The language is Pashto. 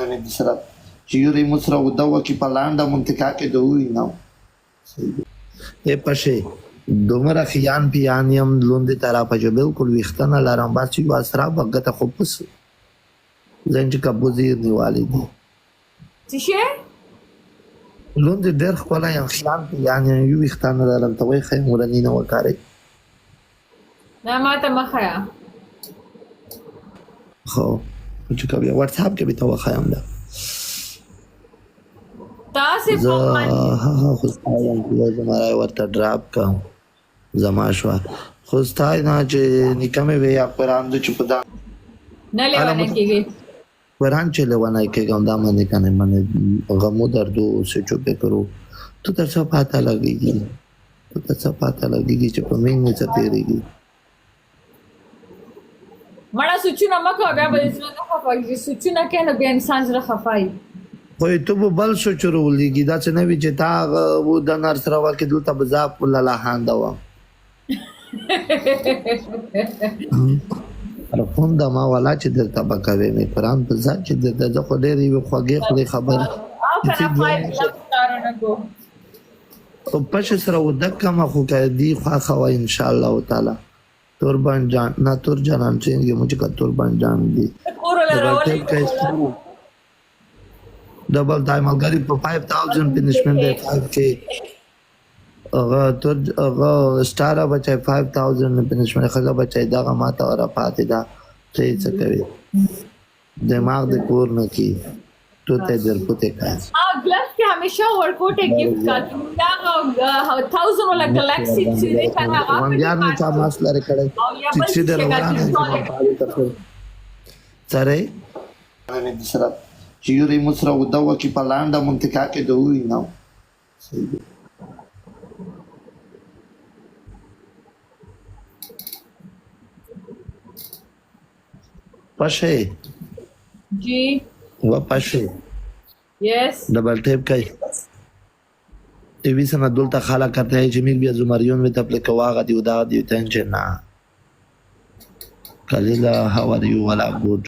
benedicerà. Io musra udawa ki palanda muntika ke doi now. E paše دومره خیان پیان یم لوندې طرفه چې بالکل ویښتنه لرم بس چې یوه سره بګته خو پس ځین چې کبوزیر نیوالی دي څه شی لوندې ډېر ښکلی یم خیان پیان یم یو ویښتانه لرم ته وایي ښه مورني نه وکاروئ نه ماته مه ښیه خو چې که بیا وټساپ کې به ته وښیم ده تاسې زه هغه خو ستا یم چې یو زما رای ورته ډراپ کړم زما شوه خو ستا نه چې نیکه مې وی یا قرآن ده چې په دا نه لیونی کېږي قرآن چې لیونی کېږم دا منې که نه منې غمو دردو سے چوپې کرو تو ته څه پاته لګېږي چې په مینګ مې څه تېرېږي مړه سوچونه مه کوه بیا به دې زړه نه خفه کېږي سوچونه کوې نو بیا انسان زړه خفه وي خو ته به بل سوچ راولېږي دا څه نه وي چې تا هغه و د نر سره وکړې دلته به زه للاهانده وم رقم د ما والا چې درته به کوې مې قرآن په ذات چې درته زه خو ډېر یوې خوږې خولې خبرې پشه سره ودک کمه خو که دی خوښه وه انشاءالله تعالی توربان جان نه تور جانان چینگی مجھے کا توربان جان دی ڈبل دائی ملگری پر 5,000 پنشمنٹ ہے 5K اغا سٹارا بچائی 5,000 پنشمنٹ خدا بچائی دا غماتا اور اپاتی دا صحیح سکوی دماغ دے کور نکی تو تے در پتے کھائیں گلف کے ہمیشہ ورکوٹ ہے گفٹ کا دا 1000 والا گلیکسی چیزیں کھانا وانگیار میں چاہ ماسلہ رکھڑے چچی در ورانا سرے Io musra udawa ki palanda muntika ke doi now. Pashe. जी. Wa pashe. Yes. Double tap kai. Evi sana dulta khala करते हैं जिमिक भी अजुमरियों में तपले कवागा दी उदा दी टेंशन ना. Kalila, how are you? Wala good.